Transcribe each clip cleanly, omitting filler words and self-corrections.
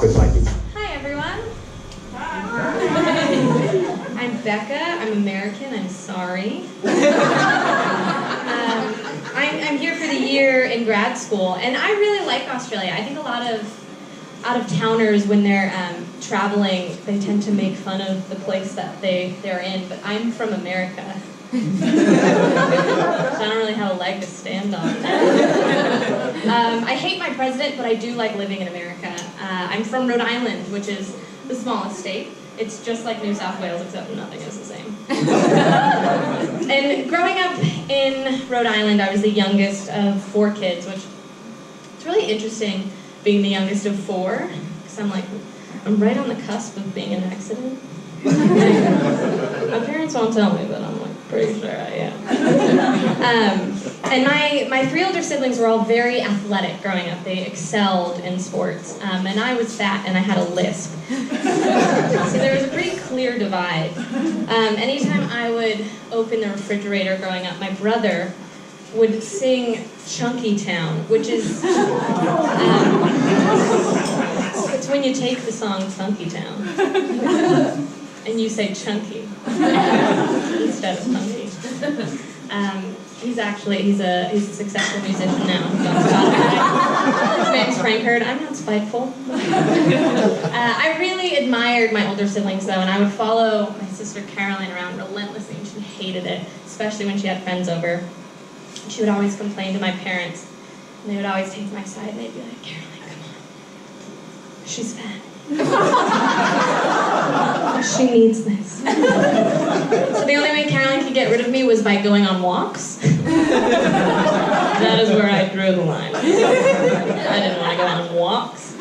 office like this. Hi, everyone. Hi. I'm Becca. I'm American. I'm sorry. I'm here for the year in grad school, and I really like Australia. I think a lot of out-of-towners, when they're traveling, they tend to make fun of the place that they're in, but I'm from America. So I don't really have a leg to stand on. I hate my president, but I do like living in America. I'm from Rhode Island, which is the smallest state. It's just like New South Wales, except nothing is the same. And growing up in Rhode Island, I was the youngest of 4 kids, which it's really interesting being the youngest of 4, because I'm right on the cusp of being an accident. My parents won't tell me, but I'm pretty sure I am. And my 3 older siblings were all very athletic growing up. They excelled in sports. And I was fat and I had a lisp. So there was a pretty clear divide. Anytime I would open the refrigerator growing up, my brother would sing Chunky Town, which is it's when you take the song Funky Town and you say chunky instead of funky. He's a successful musician now. His name's Frank Hurd. I'm not spiteful. I really admired my older siblings though, and I would follow my sister Caroline around relentlessly, and she hated it, especially when she had friends over. She would always complain to my parents, and they would always take my side, and they'd be like, Caroline, come on. She's fat. She needs this. So the only way Caroline could get rid of me was by going on walks. That is where I drew the line. I didn't want to go on walks.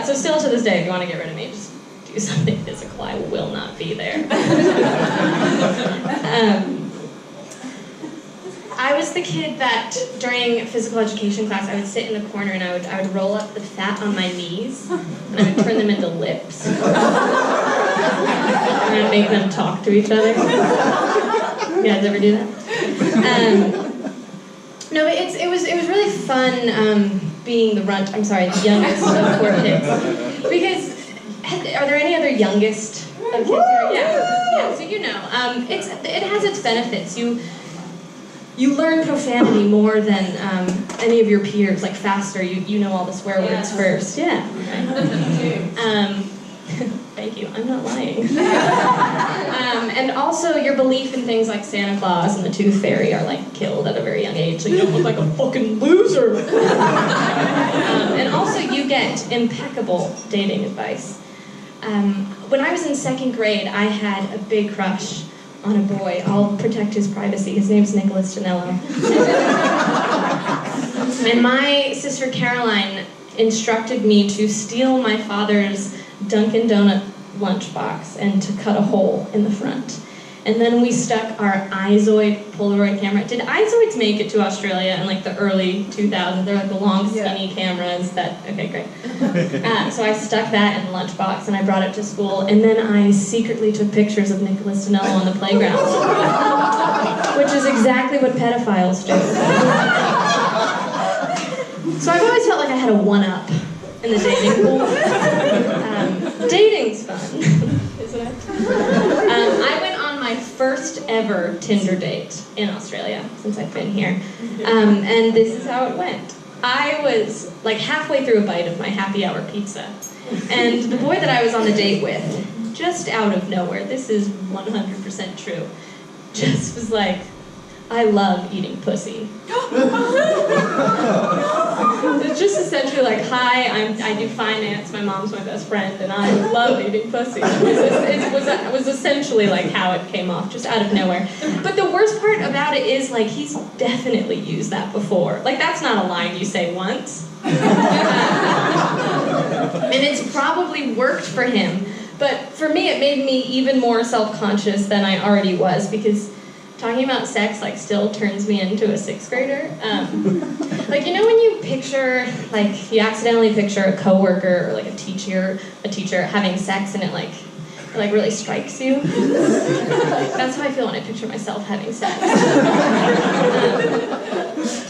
So still to this day, if you want to get rid of me, just do something physical. I will not be there. I was the kid that during physical education class, I would sit in the corner and I would roll up the fat on my knees and I would turn them into lips. And I'd make them talk to each other. You guys ever do that? No, but it was really fun being the youngest of 4 kids. Because, are there any other youngest of kids here? Yeah, so you know. It has its benefits. You learn profanity more than any of your peers, like faster. You know all the swear words first. Yeah. Right. Thank you. I'm not lying. And also, your belief in things like Santa Claus and the Tooth Fairy are killed at a very young age, so you don't look like a fucking loser. And also, you get impeccable dating advice. When I was in 2nd grade, I had a big crush on a boy. I'll protect his privacy. His name's Nicholas Janello. And my sister Caroline instructed me to steal my father's Dunkin' Donut lunchbox and to cut a hole in the front. And then we stuck our Izoid Polaroid camera. Did Izoids make it to Australia in the early 2000s? They're the long, skinny cameras that, okay, great. So I stuck that in the lunchbox and I brought it to school, and then I secretly took pictures of Nicholas Janello on the playground. Which is exactly what pedophiles do. So I've always felt like I had a one-up in the dating pool. Dating's fun, isn't it? I went on my first ever Tinder date in Australia since I've been here. And this is how it went. I was halfway through a bite of my happy hour pizza. And the boy that I was on the date with, just out of nowhere, this is 100% true, just was like, I love eating pussy. It's just essentially hi, I do finance, my mom's my best friend, and I love eating pussy. It was essentially how it came off, just out of nowhere. But the worst part about it is he's definitely used that before. That's not a line you say once. And it's probably worked for him. But for me, it made me even more self-conscious than I already was, because talking about sex still turns me into a 6th grader. You know when you picture, you accidentally picture a coworker or a teacher having sex and it really strikes you? That's how I feel when I picture myself having sex.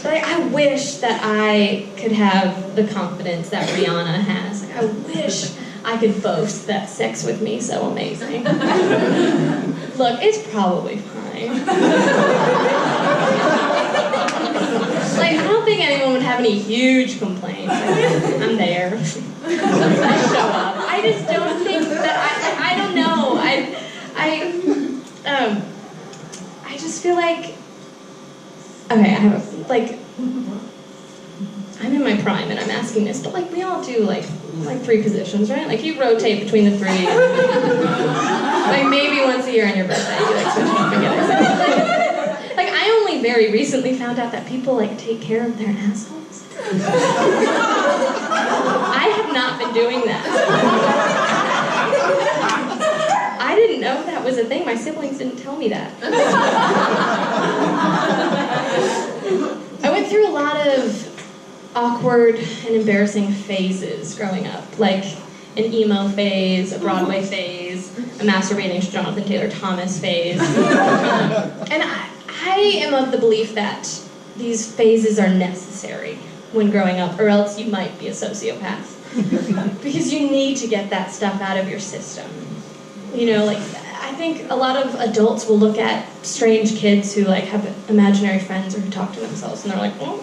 But I wish that I could have the confidence that Rihanna has. I wish could boast that sex with me so amazing. Look, it's probably fine. Like, I don't think anyone would have any huge complaints. Like, I'm there. I show up. I just don't think that I don't know. I just feel like, okay, I'm in my prime and I'm asking this, but like we all do like 3 positions, right? Like you rotate between the 3. Like maybe once a year on your birthday, you like switch up and get excited. Like I only very recently found out that people like take care of their assholes. I have not been doing that. I didn't know that was a thing. My siblings didn't tell me that. I went through a lot of awkward and embarrassing phases growing up, like an emo phase, a Broadway phase, a masturbating to Jonathan Taylor Thomas phase. And I am of the belief that these phases are necessary when growing up, or else you might be a sociopath. Because you need to get that stuff out of your system. You know, like, I think a lot of adults will look at strange kids who, like, have imaginary friends or who talk to themselves, and they're like, oh,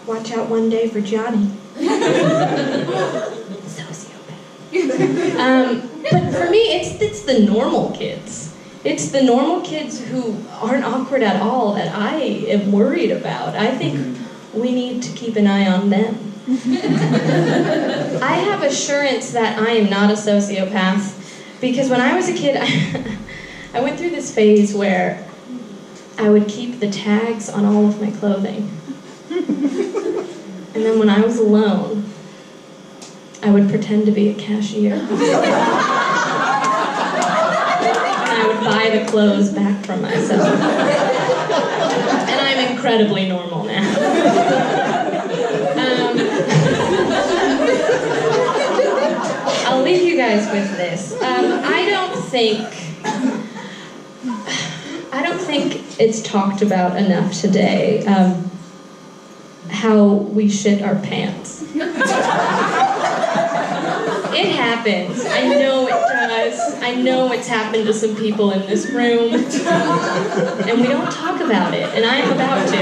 watch out one day for Johnny. Sociopath. But for me, it's the normal kids. It's the normal kids who aren't awkward at all that I am worried about. I think we need to keep an eye on them. I have assurance that I am not a sociopath because when I was a kid, I went through this phase where I would keep the tags on all of my clothing. And then when I was alone, I would pretend to be a cashier. And I would buy the clothes back from myself. And I'm incredibly normal now. I'll leave you guys with this. I don't think it's talked about enough today. How we shit our pants. It happens. I know it does. I know it's happened to some people in this room. And we don't talk about it, and I am about to.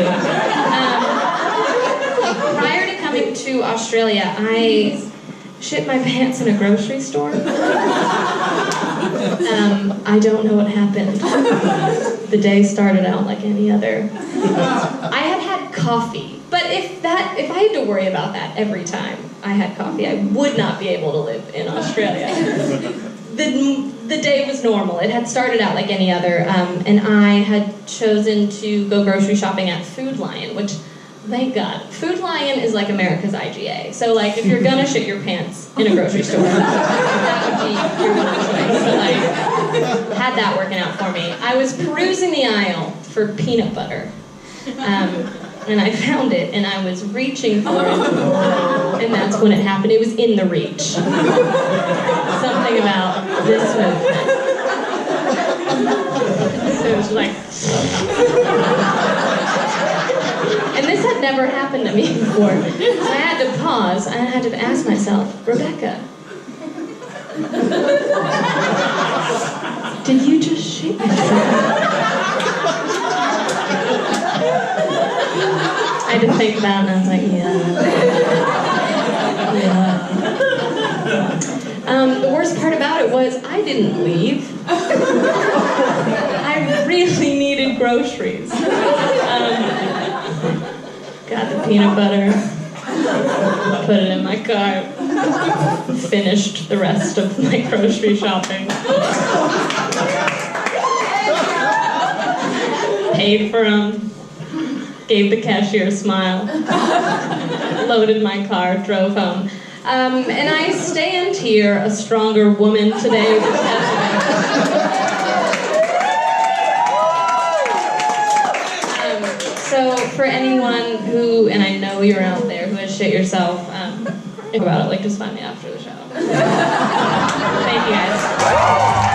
Prior to coming to Australia, I shit my pants in a grocery store. I don't know what happened. The day started out like any other. I had coffee. But if I had to worry about that every time I had coffee, I would not be able to live in Australia. The day was normal. It had started out like any other, and I had chosen to go grocery shopping at Food Lion, which, thank God, Food Lion is like America's IGA. So like, if you're gonna shit your pants in a grocery store, that would be your one choice. So like, had that working out for me. I was perusing the aisle for peanut butter. And I found it, and I was reaching for it, and that's when it happened. It was in the reach. Something about this movement. So it was like... And this had never happened to me before. So I had to pause, and I had to ask myself, Rebecca, did you just shit yourself? I had to think about it, and I was like, yeah. The worst part about it was I didn't leave. I really needed groceries. Got the peanut butter, put it in my cart, finished the rest of my grocery shopping. Paid for them. Gave the cashier a smile, loaded my car, drove home. And I stand here a stronger woman today because of it. So for anyone who, and I know you're out there, who has shit yourself, think about it, like just find me after the show. Thank you guys.